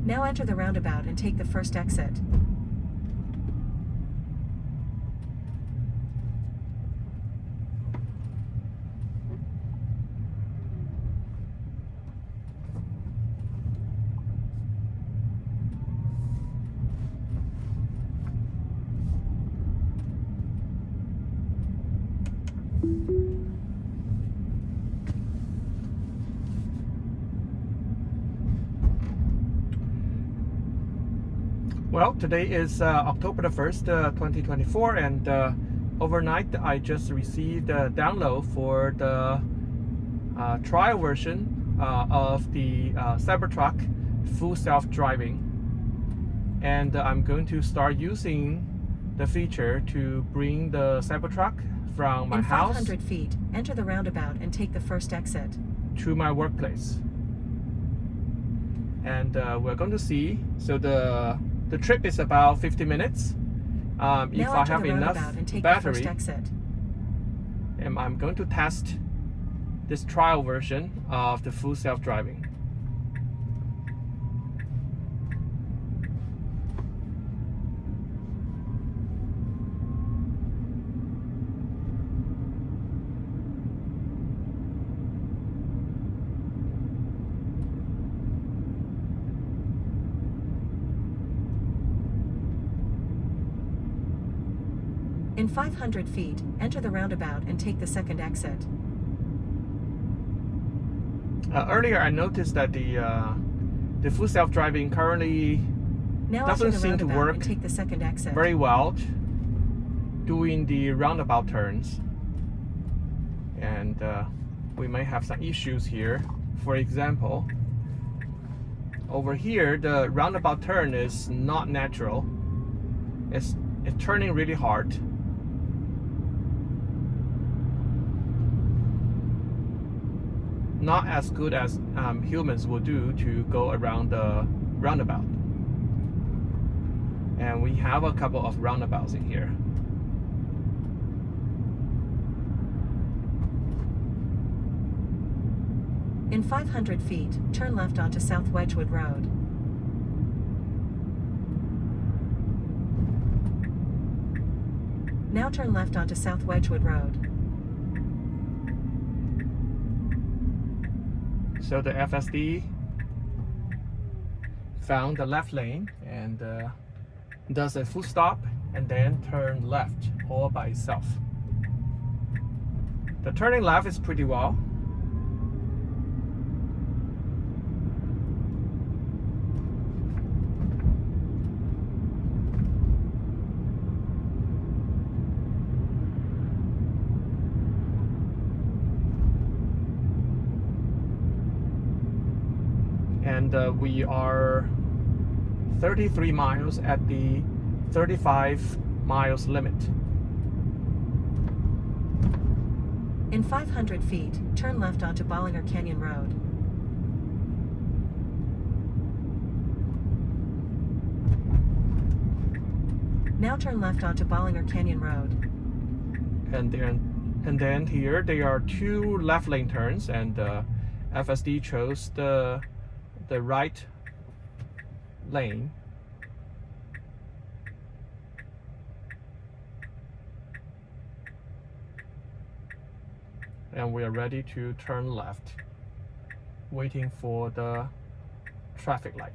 Now enter the roundabout and take the first exit. Well, today is October the 1st, 2024, and overnight I just received a download for the trial version of the Cybertruck full self-driving, and I'm going to start using the feature to bring the Cybertruck from my house in 500 feet, enter the roundabout and take the first exit to my workplace. And we're going to see, so the trip is about 50 minutes. If I have enough battery, and I'm going to test this trial version of the full self-driving. In 500 feet, enter the roundabout and take the second exit. Earlier I noticed that the full self-driving currently doesn't seem to work very well doing the roundabout turns, and we may have some issues here. For example, over here the roundabout turn is not natural. It's turning really hard. Not as good as humans will do to go around the roundabout. And we have a couple of roundabouts in here. In 500 feet, turn left onto South Wedgwood Road. Now turn left onto South Wedgwood Road. So the FSD found the left lane and does a full stop and then turn left all by itself. The turning left is pretty well. And we are 33 miles at the 35 miles limit. In 500 feet, turn left onto Bollinger Canyon Road. Now turn left onto Bollinger Canyon Road. And then here there are two left lane turns, and FSD chose the right lane. And we are ready to turn left, waiting for the traffic light.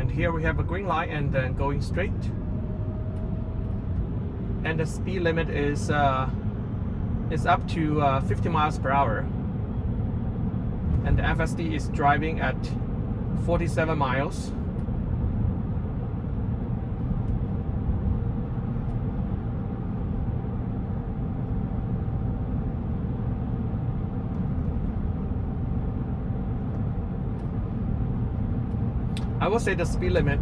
And here we have a green light and then going straight. And the speed limit is up to 50 miles per hour. And the FSD is driving at 47 miles. I would say the speed limit,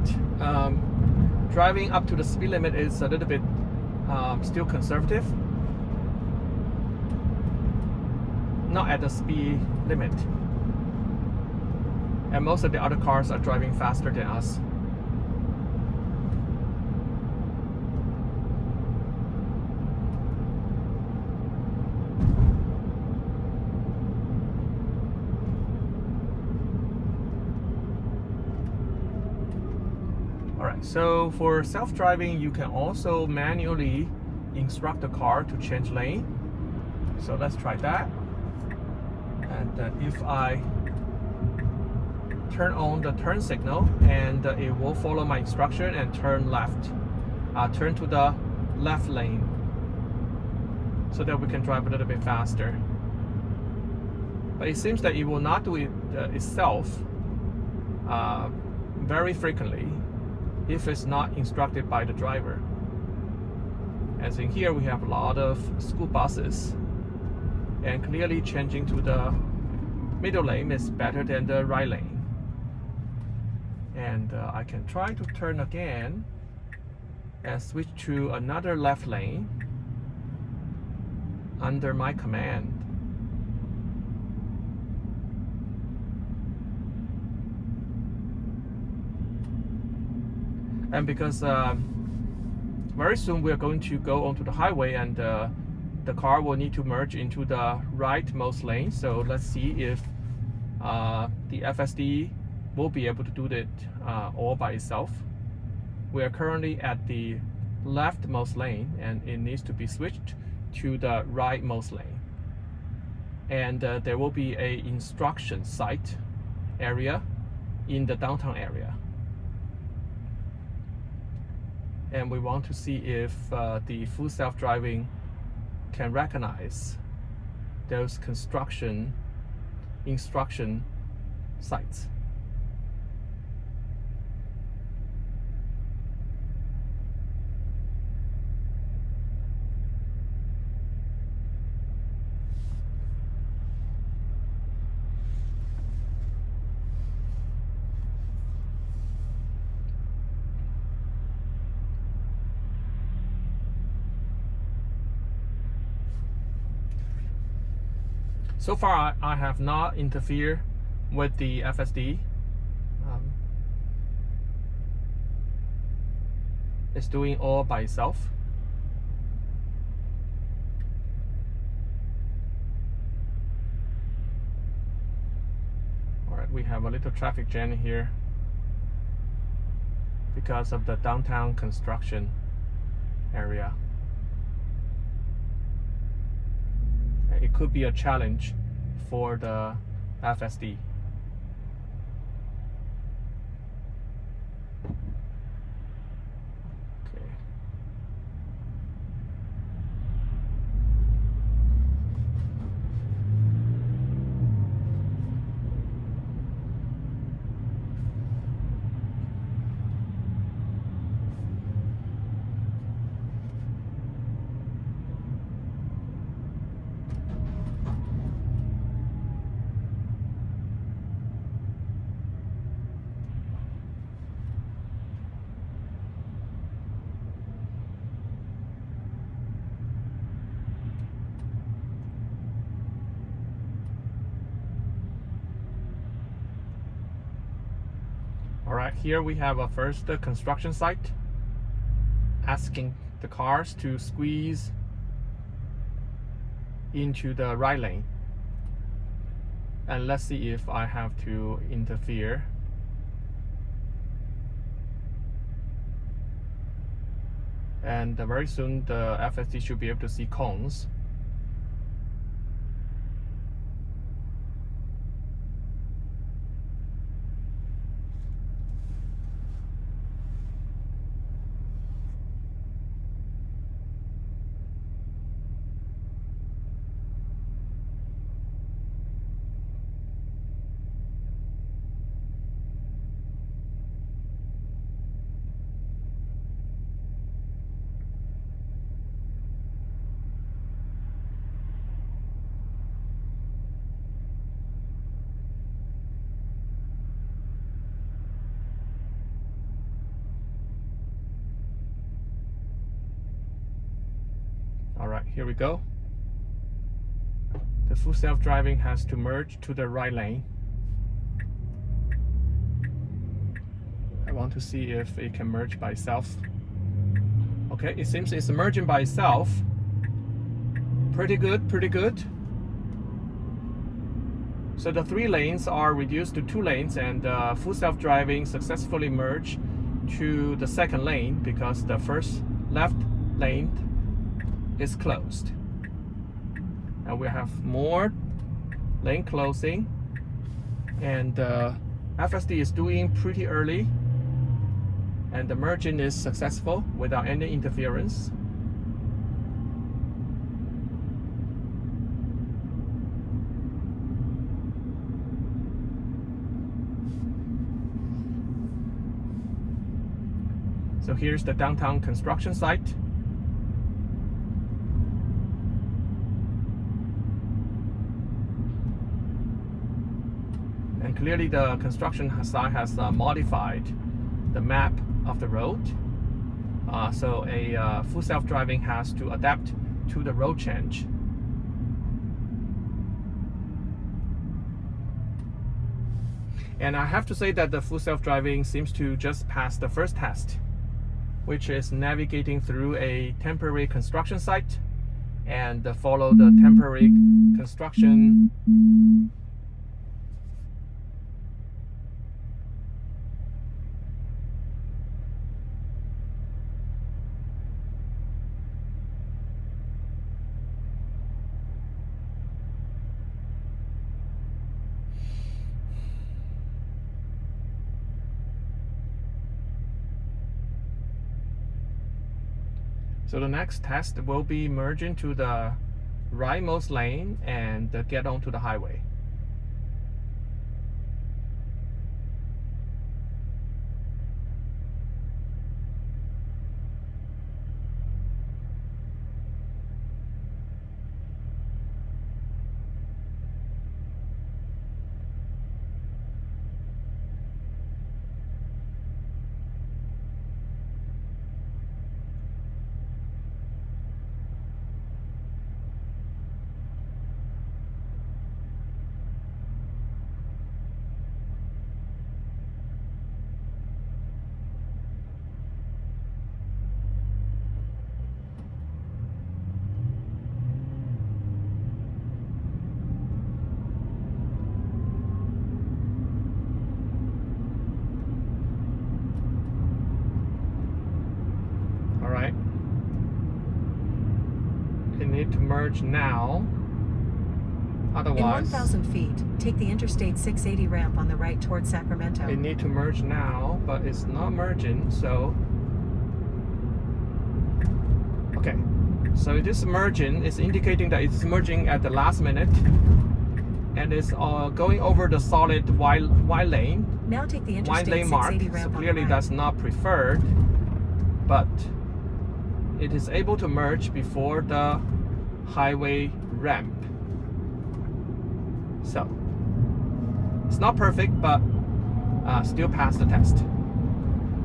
driving up to the speed limit is a little bit still conservative. Not at the speed limit. And most of the other cars are driving faster than us. Alright, so for self-driving, you can also manually instruct the car to change lane. So let's try that. And if I turn on the turn signal, and it will follow my instruction and turn left, turn to the left lane, so that we can drive a little bit faster. But it seems that it will not do it itself very frequently if it's not instructed by the driver. As in here, we have a lot of school buses, and clearly changing to the middle lane is better than the right lane. And I can try to turn again and switch to another left lane under my command. And because very soon we're going to go onto the highway, and the car will need to merge into the rightmost lane. So let's see if the FSD will be able to do that all by itself. We are currently at the leftmost lane, and it needs to be switched to the rightmost lane. And there will be a instruction site area in the downtown area. And we want to see if the full self-driving can recognize those construction instruction sites. So far, I have not interfered with the FSD. It's doing all by itself. Alright, we have a little traffic jam here because of the downtown construction area. It could be a challenge for the FSD. Okay. Alright, here we have a first construction site asking the cars to squeeze into the right lane. And let's see if I have to interfere. And very soon the FSD should be able to see cones. here we go. The full self-driving has to merge to the right lane. I want to see if it can merge by itself. Okay, it seems it's merging by itself. Pretty good, pretty good. So the 3 lanes are reduced to 2 lanes, and full self-driving successfully merged to the second lane because the first left lane is closed. And we have more lane closing, and FSD is doing pretty early, and the merging is successful without any interference. So here's the downtown construction site. And clearly the construction site has modified the map of the road. So a full self-driving has to adapt to the road change. And I have to say that the full self-driving seems to just pass the first test, which is navigating through a temporary construction site and follow the temporary construction So the next test will be merging to the rightmost lane and get onto the highway. Need to merge now, otherwise in 1,000 feet take the Interstate 680 ramp on the right towards Sacramento. It need to merge now, but it's not merging. So okay, so it is merging. It's indicating that it's merging at the last minute, and it's going over the solid white lane. Now take the white Interstate lane mark. 680 ramp. So clearly that's not preferred, but it is able to merge before the highway ramp. So it's not perfect, but still passed the test.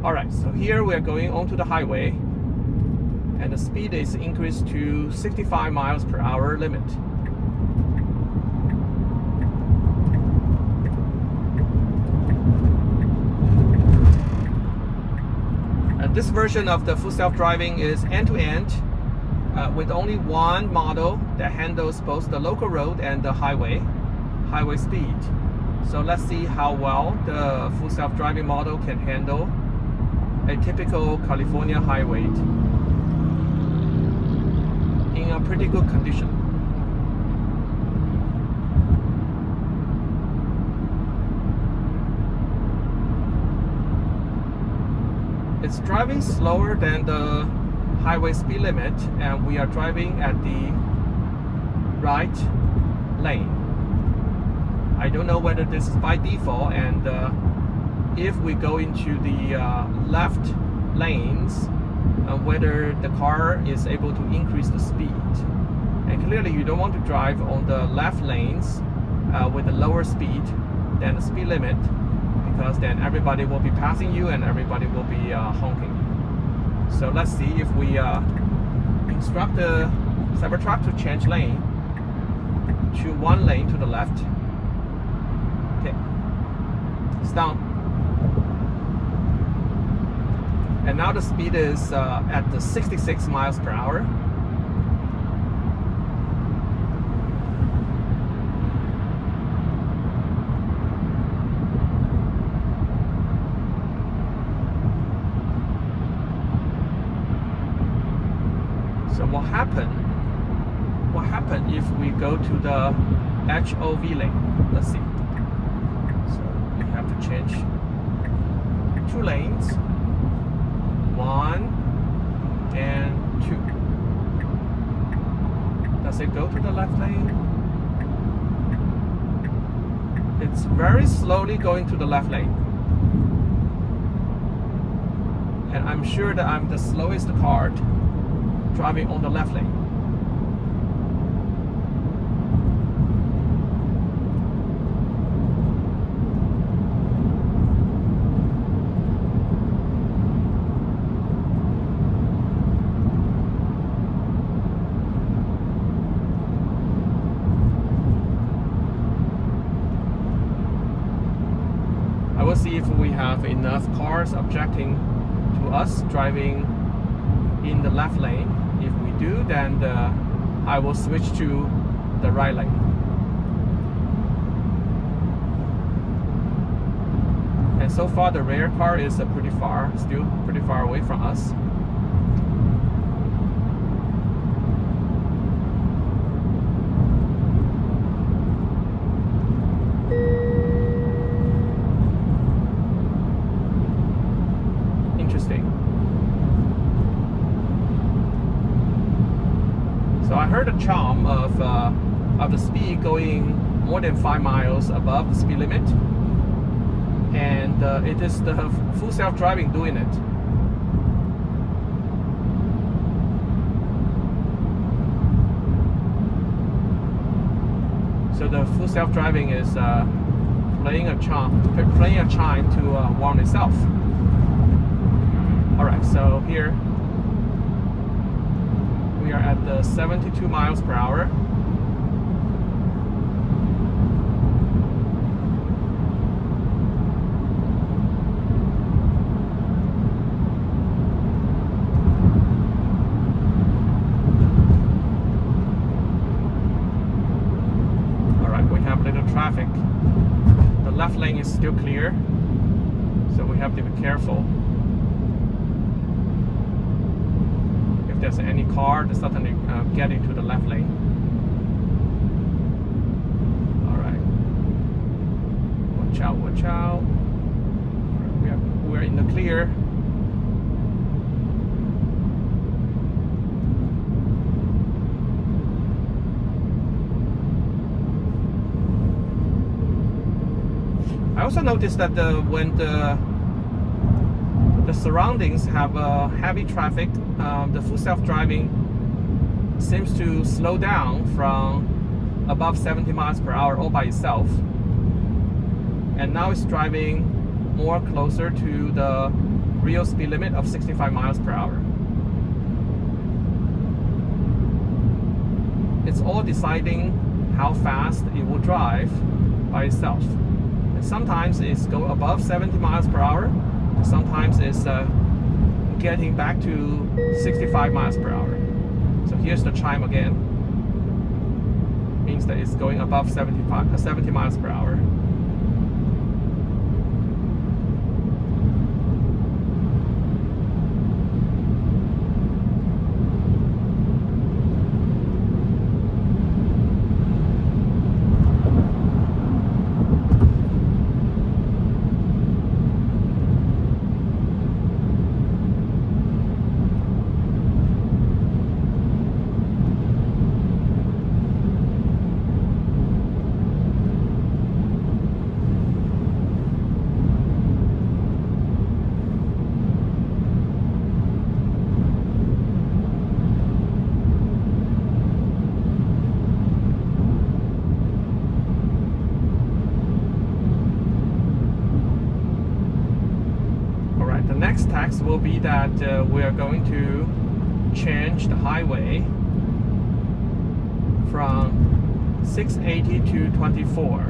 Alright, so here we are going onto the highway, and the speed is increased to 65 miles per hour limit. This version of the full self-driving is end-to-end with only one model that handles both the local road and the highway speed. So let's see how well the full self-driving model can handle a typical California highway in a pretty good condition. It's driving slower than the highway speed limit, and we are driving at the right lane. I don't know whether this is by default, and if we go into the left lanes, whether the car is able to increase the speed. And clearly you don't want to drive on the left lanes with a lower speed than the speed limit, because then everybody will be passing you and everybody will be honking you. So let's see if we instruct the Cybertruck to change lane to one lane to the left. Okay, it's down. And now the speed is at the 66 miles per hour. So what happened if we go to the HOV lane? Let's see. So we have to change 2 lanes, 1 and 2. Does it go to the left lane? It's very slowly going to the left lane. And I'm sure that I'm the slowest car driving on the left lane. I will see if we have enough cars objecting to us driving in the left lane. If we do, then I will switch to the right lane. And so far the rear car is still pretty far away from us. Interesting. So I heard a charm of the speed going more than 5 miles above the speed limit, and it is the full self-driving doing it. So the full self-driving is playing a chime to warn itself. All right, so here we are at the 72 miles per hour. All right, we have a little traffic. The left lane is still clear, so we have to be careful. If there's any car, they suddenly get into the left lane. All right. Watch out, watch out. We're in the clear. I also noticed that when the surroundings have heavy traffic, the full self-driving seems to slow down from above 70 miles per hour all by itself, and now it's driving more closer to the real speed limit of 65 miles per hour. It's all deciding how fast it will drive by itself, and sometimes it's go above 70 miles per hour. Sometimes it's getting back to 65 miles per hour. So here's the chime again. Means that it's going above 70 miles per hour. Next task will be that we are going to change the highway from 680 to 24.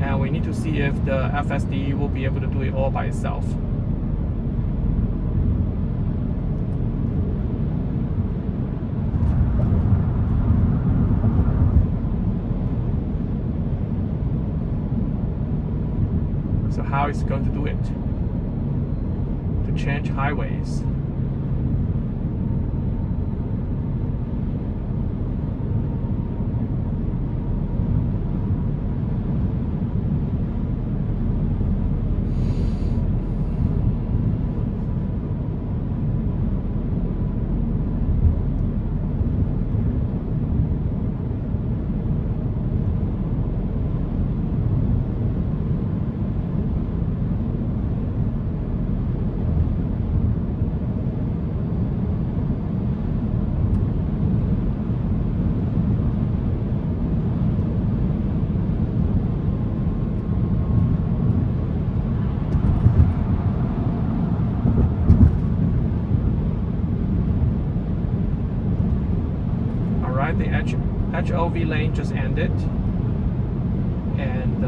And we need to see if the FSD will be able to do it all by itself. So how is it going to do it? To change highways. The HOV lane just ended, and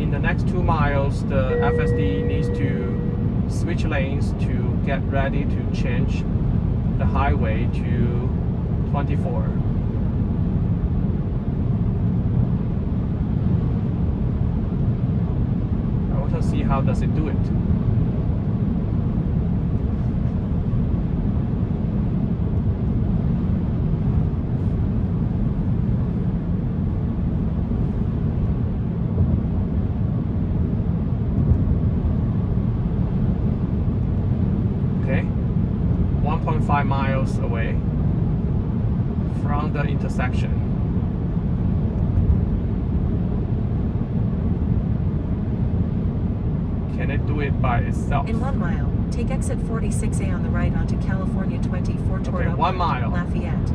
in the next 2 miles the FSD needs to switch lanes to get ready to change the highway to 24. I want to see how does it do it. Okay, 1.5 miles away from the intersection. Can it do it by itself? In 1 mile, take exit 46A on the right onto California 24 toward 1 mile. Lafayette.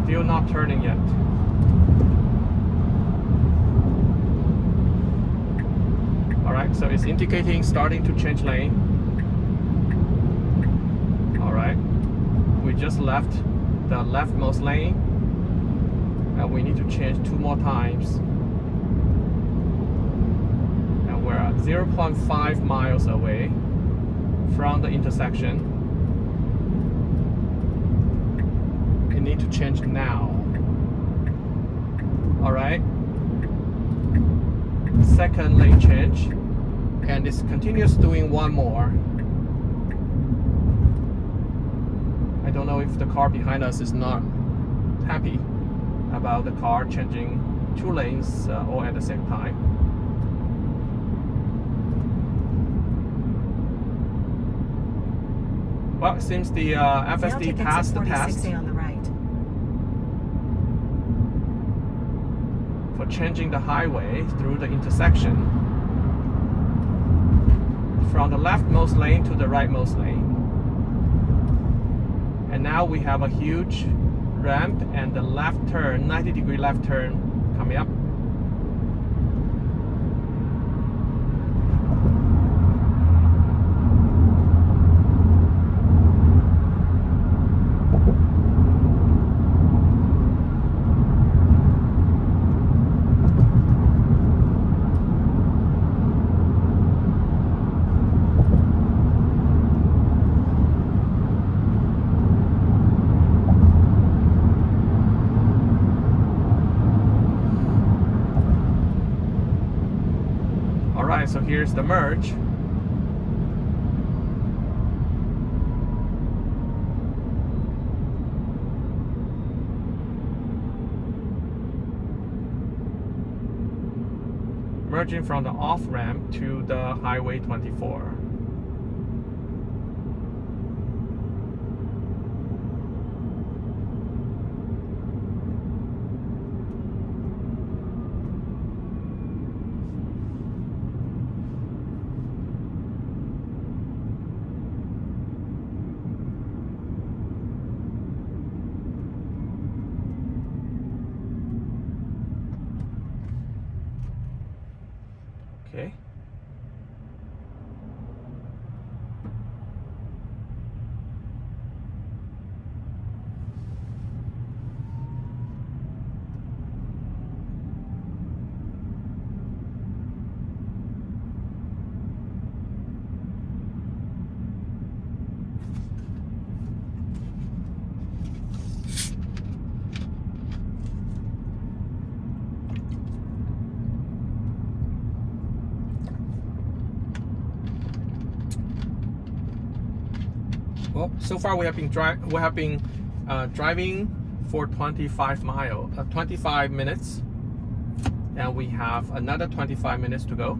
Still not turning yet. Alright, so it's indicating starting to change lane. Alright, we just left the leftmost lane and we need to change 2 more times. And we're at 0.5 miles away from the intersection. We need to change now. Alright, second lane change, and it's continuous doing 1 more. I don't know if the car behind us is not happy about the car changing 2 lanes all at the same time. Well, it seems the FSD passed the test on the right. for changing the highway through the intersection from the leftmost lane to the rightmost lane. And now we have a huge ramp and the left turn, 90-degree left turn coming up. Alright, so here's the merge. Merging from the off-ramp to the Highway 24. Okay. Well, so far we have been driving for 25 minutes, and we have another 25 minutes to go.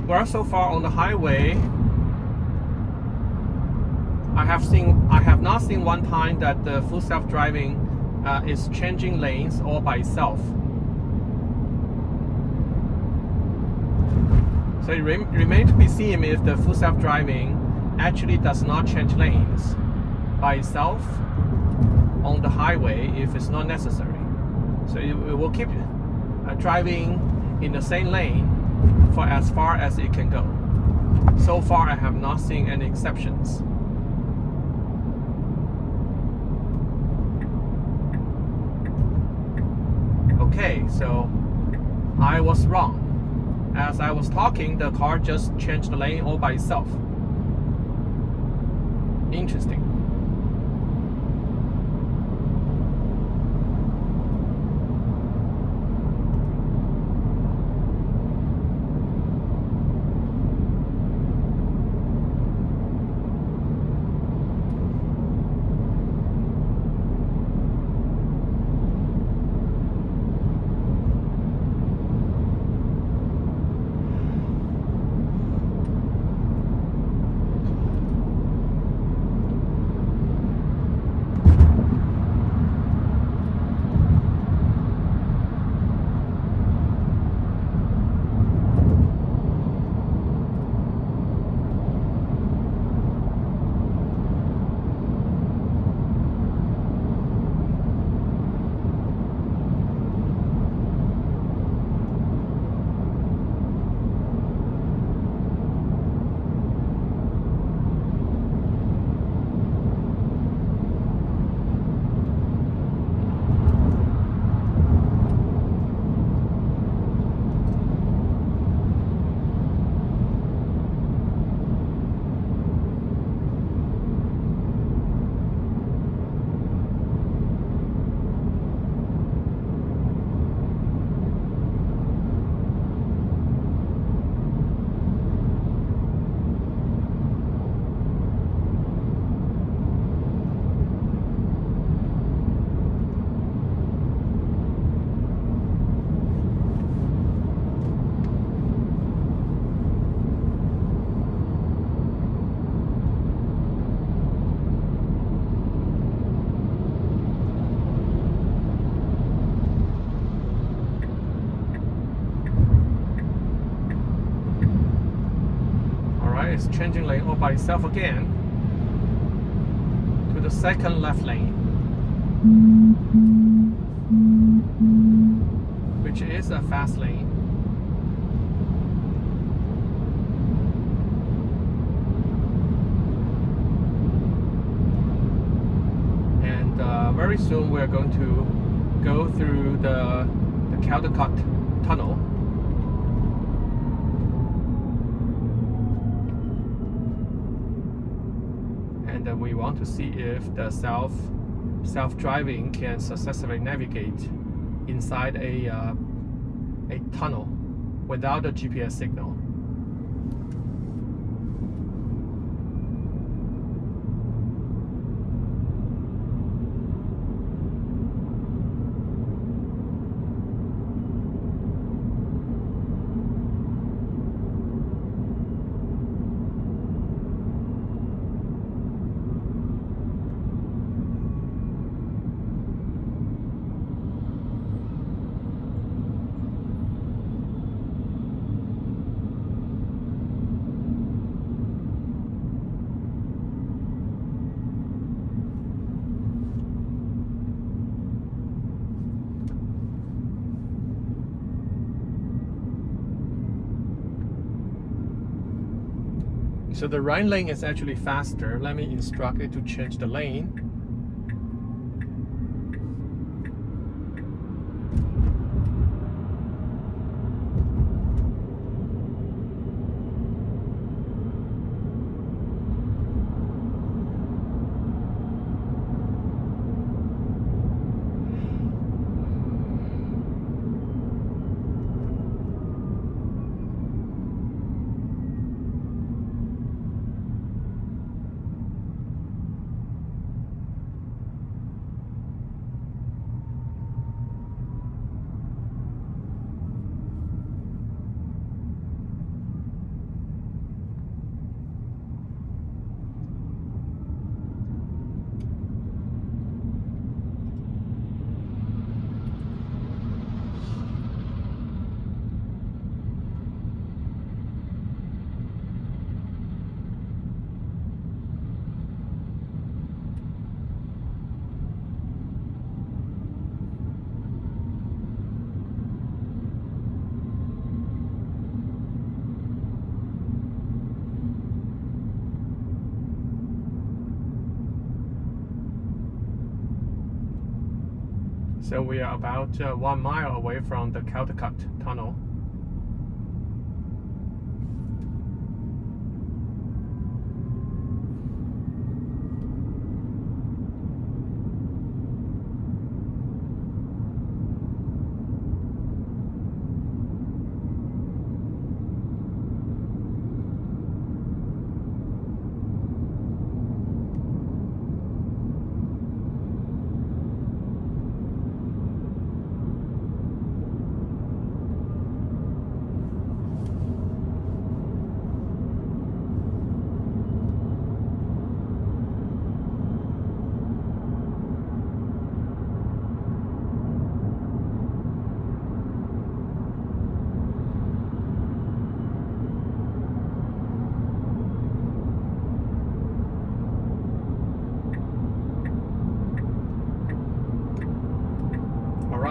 Well, so far on the highway, I have not seen one time that the full self-driving is changing lanes all by itself. So it remains to be seen if the full self-driving actually does not change lanes by itself on the highway if it's not necessary. So it will keep driving in the same lane for as far as it can go. So far, I have not seen any exceptions. Okay, so I was wrong. As I was talking, the car just changed the lane all by itself. Interesting. It's changing lane all by itself again to the second left lane, which is a fast lane. And very soon we're going to go through the Caldecott tunnel. And we want to see if the self-driving can successfully navigate inside a tunnel without a GPS signal. So the right lane is actually faster. Let me instruct it to change the lane. So we are about 1 mile away from the Caldecott Tunnel.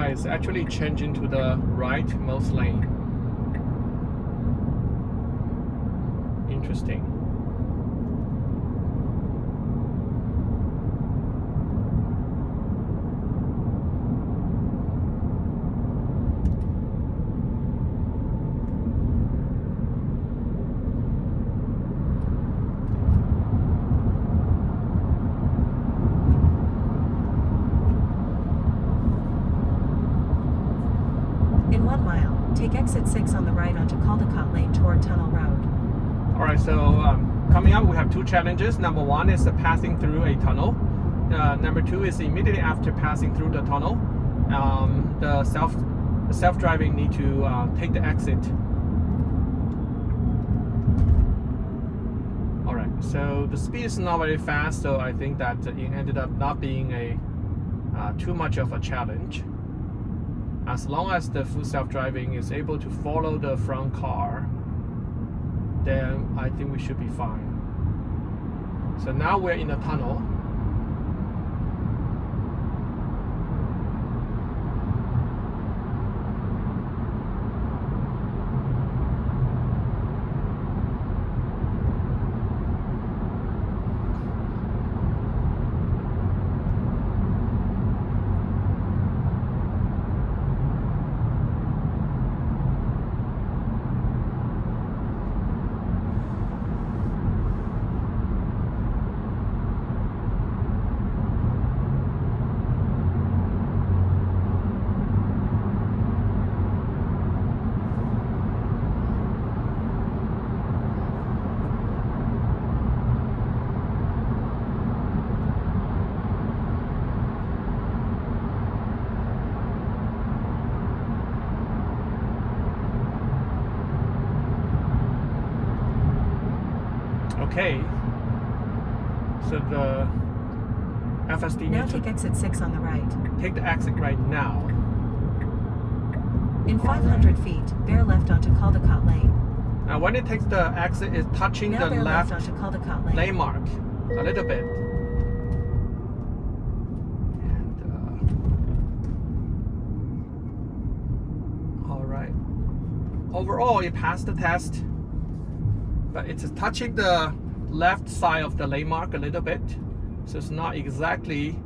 It's actually changing to the rightmost lane. Interesting. In 1 mile, take exit 6 on the right onto Caldecott Lane toward Tunnel Road. Alright, so coming up we have 2 challenges. Number 1 is passing through a tunnel. Number 2 is immediately after passing through the tunnel, the self-driving need to take the exit. Alright, so the speed is not very fast, so I think that it ended up not being a too much of a challenge. As long as the full self-driving is able to follow the front car, then I think we should be fine. So now we're in a tunnel. Okay, so the FSD now needs take to exit 6 on the right. take the exit right now. In 500 feet, bear left onto Caldecott Lane. Now when it takes the exit, it's touching Now the bear left onto Caldecott Lane. lane mark a little bit. And, all right. Overall, it passed the test, but it's touching the left side of the lane mark a little bit, so it's not exactly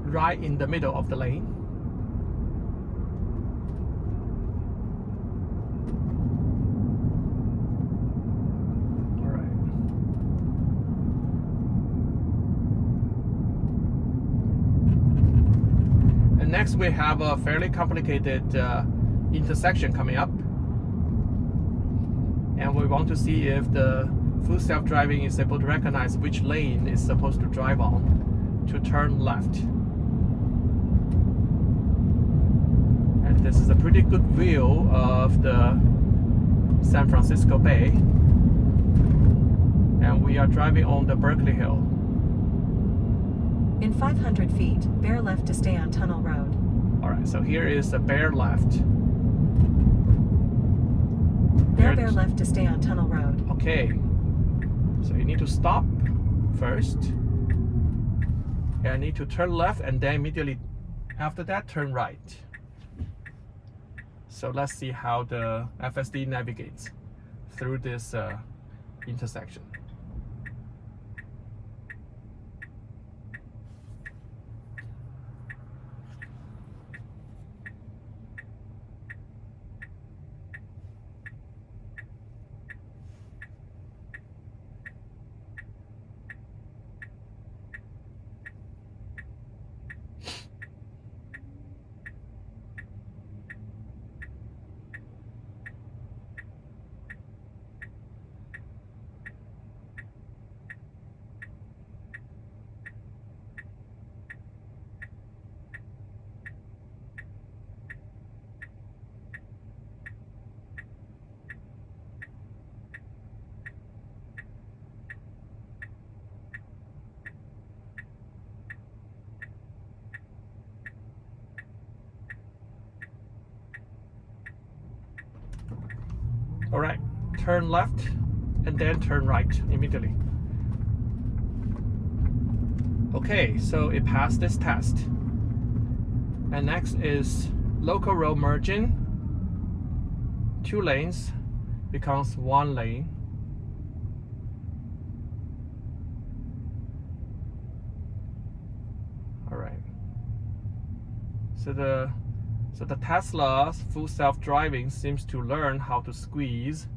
right in the middle of the lane. All right. And next we have a fairly complicated intersection coming up. And we want to see if the full self-driving is able to recognize which lane it's supposed to drive on to turn left. And this is a pretty good view of the San Francisco Bay. And we are driving on the Berkeley Hill. In 500 feet, bear left to stay on Tunnel Road. Alright, so here is the bear left. Now bear left to stay on Tunnel Road. Okay, so you need to stop first, and I need to turn left, and then immediately after that turn right. So let's see how the FSD navigates through this intersection. turn left and then turn right immediately. Okay, so it passed this test. And next is local road merging. 2 lanes becomes 1 lane. All right. So the Tesla's full self-driving seems to learn how to squeeze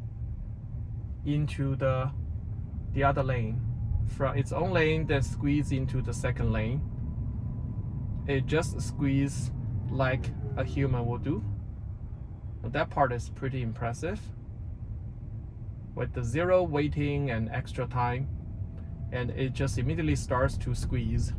into the other lane. From its own lane, then squeeze into the second lane. It just squeeze like a human would do. That part is pretty impressive. With the 0 waiting and extra time, and it just immediately starts to squeeze.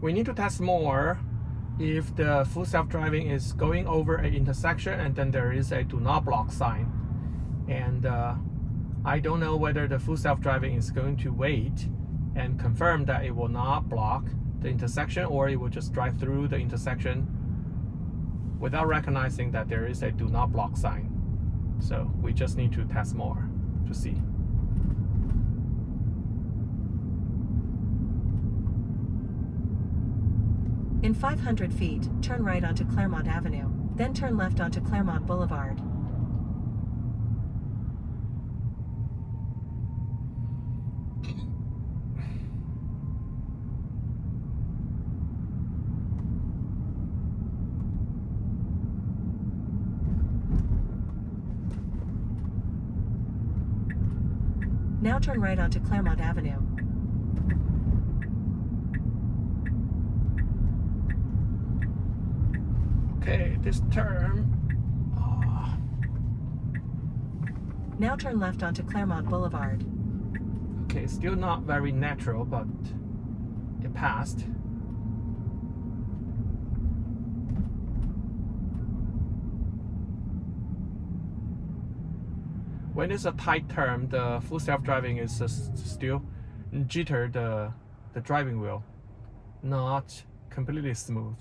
We need to test more if the full self-driving is going over an intersection and then there is a do not block sign. And I don't know whether the full self-driving is going to wait and confirm that it will not block the intersection, or it will just drive through the intersection without recognizing that there is a do not block sign. So we just need to test more to see. In 500 feet, turn right onto Claremont Avenue, then turn left onto Claremont Boulevard. Now turn right onto Claremont Avenue. Okay, this turn. Now turn left onto Claremont Boulevard. Okay, still not very natural, but it passed. When it's a tight turn, the full self-driving is still jitter the driving wheel, not completely smooth.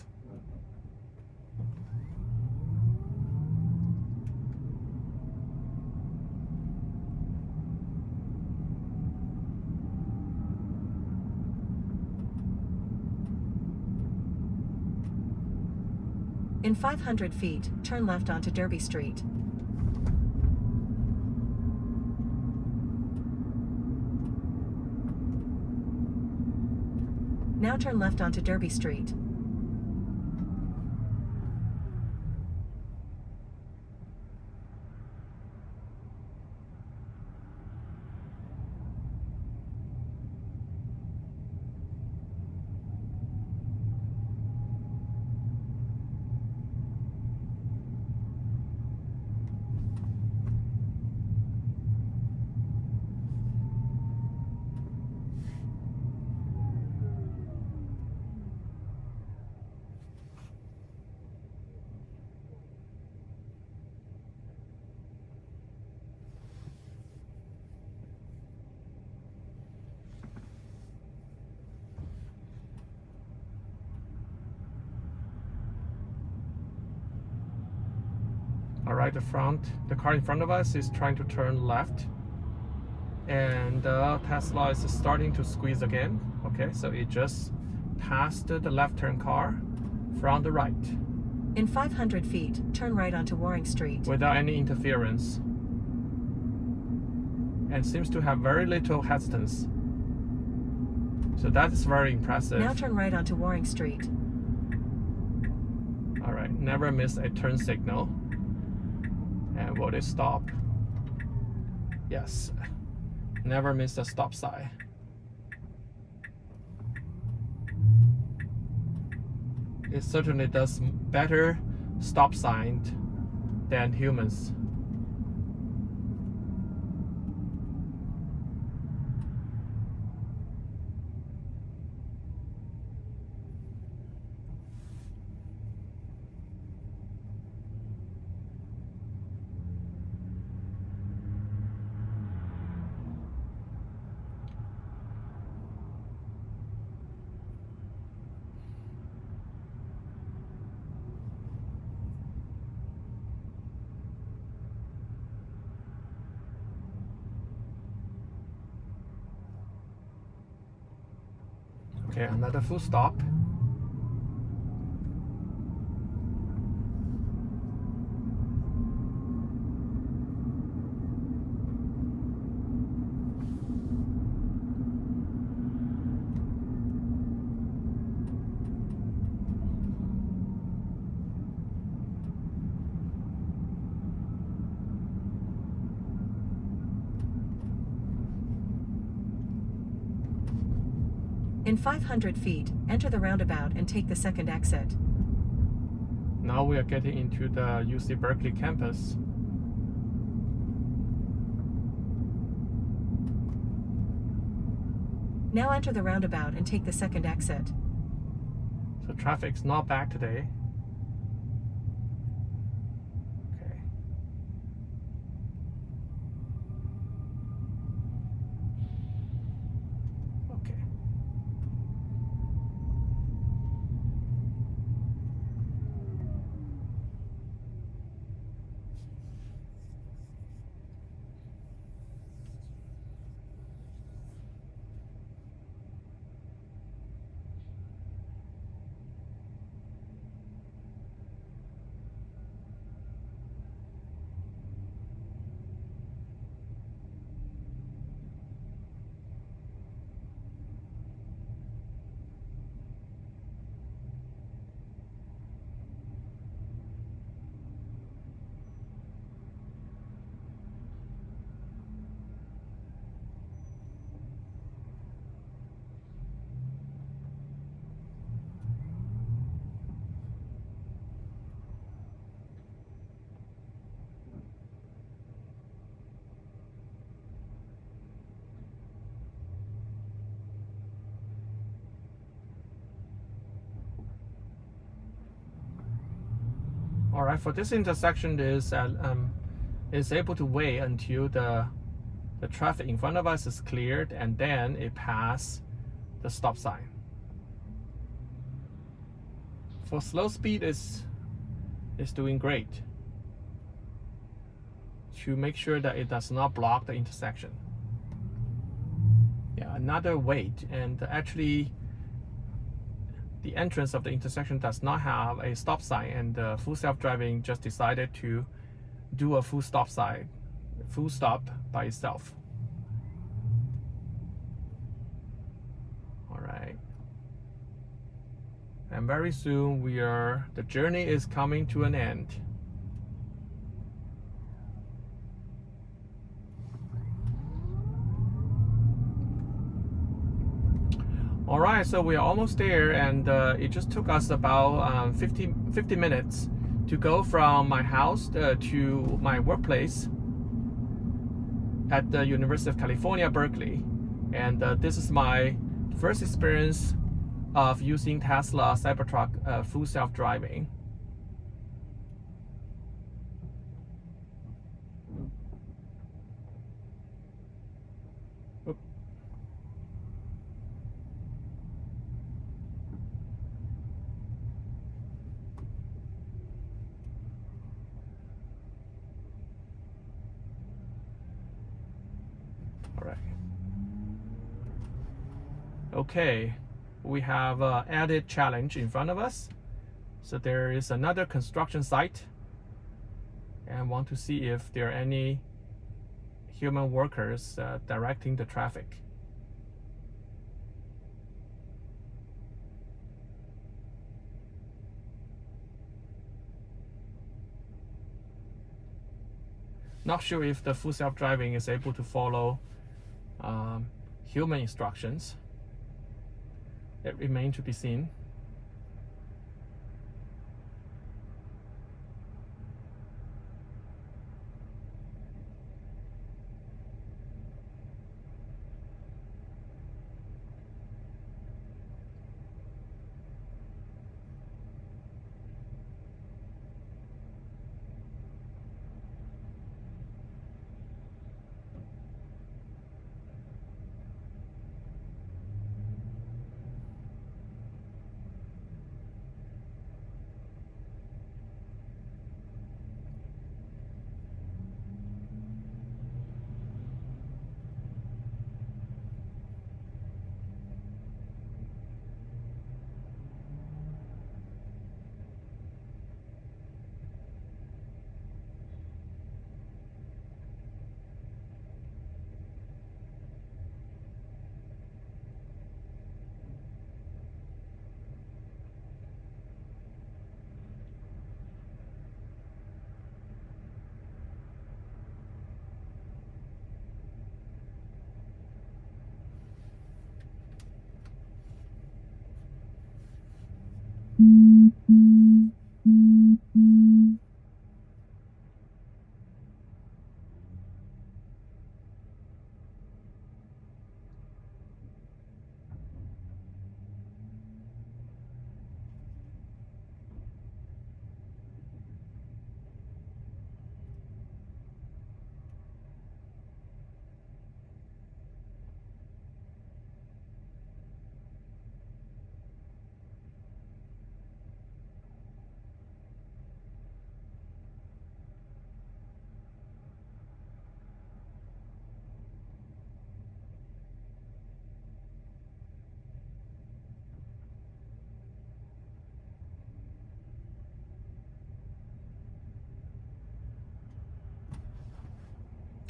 In 500 feet, turn left onto Derby Street. Now turn left onto Derby Street. right, the car in front of us is trying to turn left, and Tesla is starting to squeeze again. Okay, so it just passed the left turn car from the right. In 500 feet, turn right onto Waring Street. Without any interference. And seems to have very little hesitance. So that is very impressive. Now turn right onto Waring Street. Alright, never miss a turn signal. And will it stop? Yes. Never miss a stop sign. It certainly does better stop sign than humans. Okay, another full stop. In 500 feet, enter the roundabout and take the second exit. Now we are getting into the UC Berkeley campus. Now enter the roundabout and take the second exit. So traffic's not back today. Okay. Okay. All right, for this intersection is able to wait until the traffic in front of us is cleared, and then it pass the stop sign. For slow speed is doing great to make sure that it does not block the intersection. Yeah, another wait, and actually the entrance of the intersection does not have a stop sign, and the full self-driving just decided to do a full stop by itself. All right, and very soon the journey is coming to an end. All right, so we are almost there, and it just took us about 50 minutes to go from my house to my workplace at the University of California, Berkeley. And this is my first experience of using Tesla Cybertruck full self-driving. All right. Okay, we have an added challenge in front of us. So there is another construction site, and want to see if there are any human workers directing the traffic. Not sure if the full self-driving is able to follow human instructions. It remains to be seen.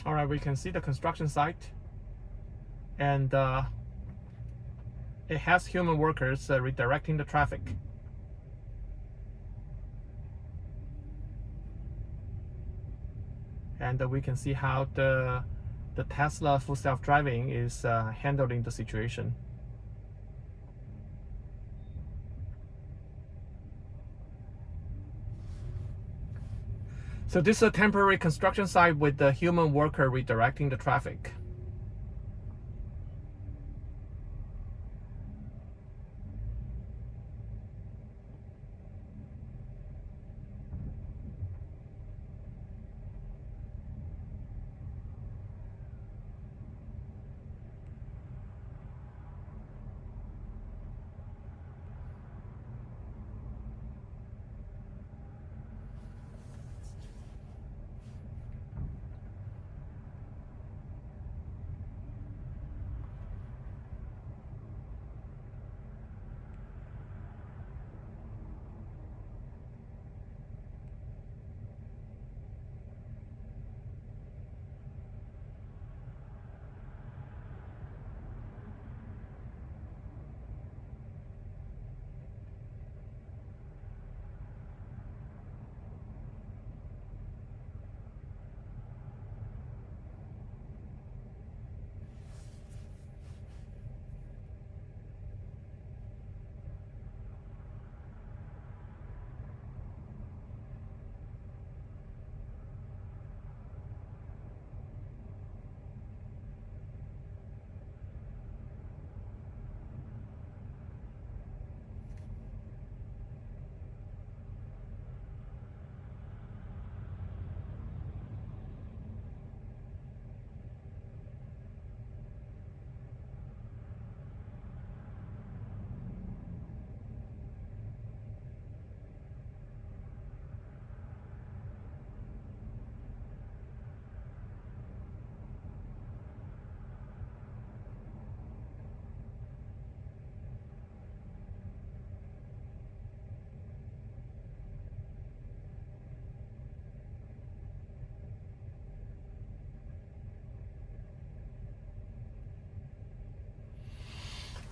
All right, we can see the construction site, and it has human workers redirecting the traffic. And we can see how the Tesla full self-driving is handling the situation. So this is a temporary construction site with the human worker redirecting the traffic.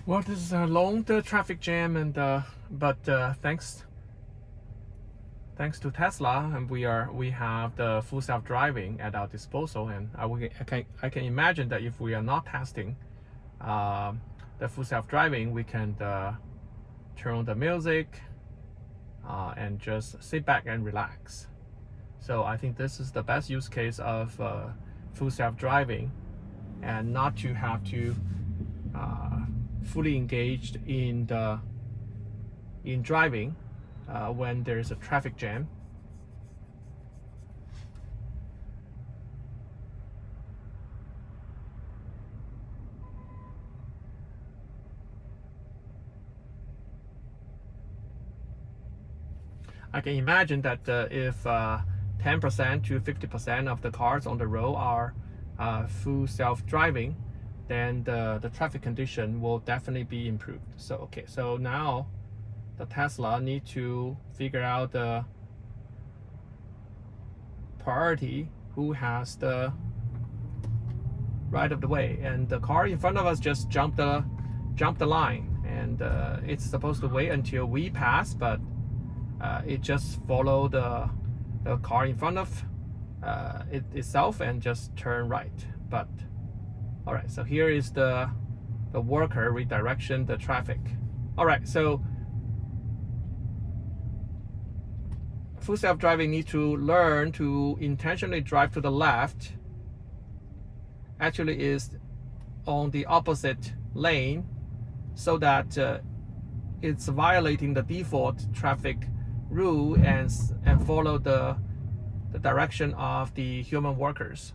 Well, this is a long traffic jam, and but thanks to Tesla, and we have the full self-driving at our disposal, and I can imagine that if we are not testing the full self-driving, we can turn on the music and just sit back and relax. So I think this is the best use case of full self-driving, and not to have to fully engaged in driving when there is a traffic jam. I can imagine that if 10% to 50% of the cars on the road are full self-driving, then the traffic condition will definitely be improved. So okay, so now the Tesla need to figure out the priority, who has the right of the way, and the car in front of us just jumped the line, and it's supposed to wait until we pass, but it just followed the car in front of itself and just turn right. But all right, so here is the worker redirection the traffic. All right, so full self-driving needs to learn to intentionally drive to the left. Actually is on the opposite lane, so that it's violating the default traffic rule and follow the direction of the human workers.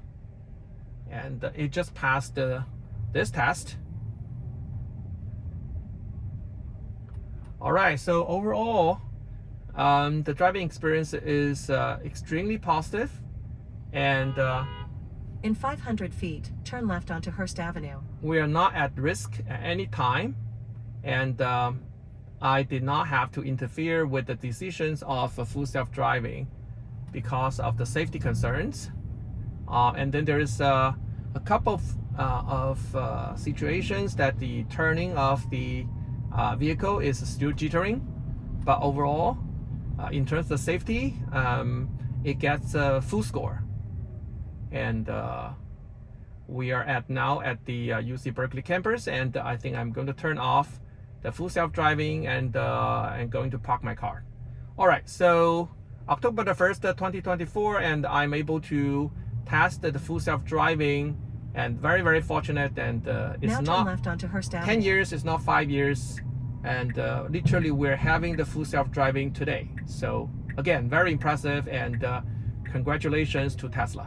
And it just passed this test. All right, so overall, the driving experience is extremely positive, and in 500 feet, turn left onto Hearst Avenue. We are not at risk at any time, and I did not have to interfere with the decisions of full self-driving because of the safety concerns. And then there is a couple of situations that the turning of the vehicle is still jittering, but overall, in terms of safety, it gets a full score. And we are now at the UC Berkeley campus, and I think I'm going to turn off the full self-driving and going to park my car. All right, so October the 1st, 2024, and I'm able to test the full self-driving, and very, very fortunate. And it's now not left onto Hearst 10 Avenue. years, it's not 5 years, and literally we're having the full self-driving today. So again, very impressive, and congratulations to Tesla.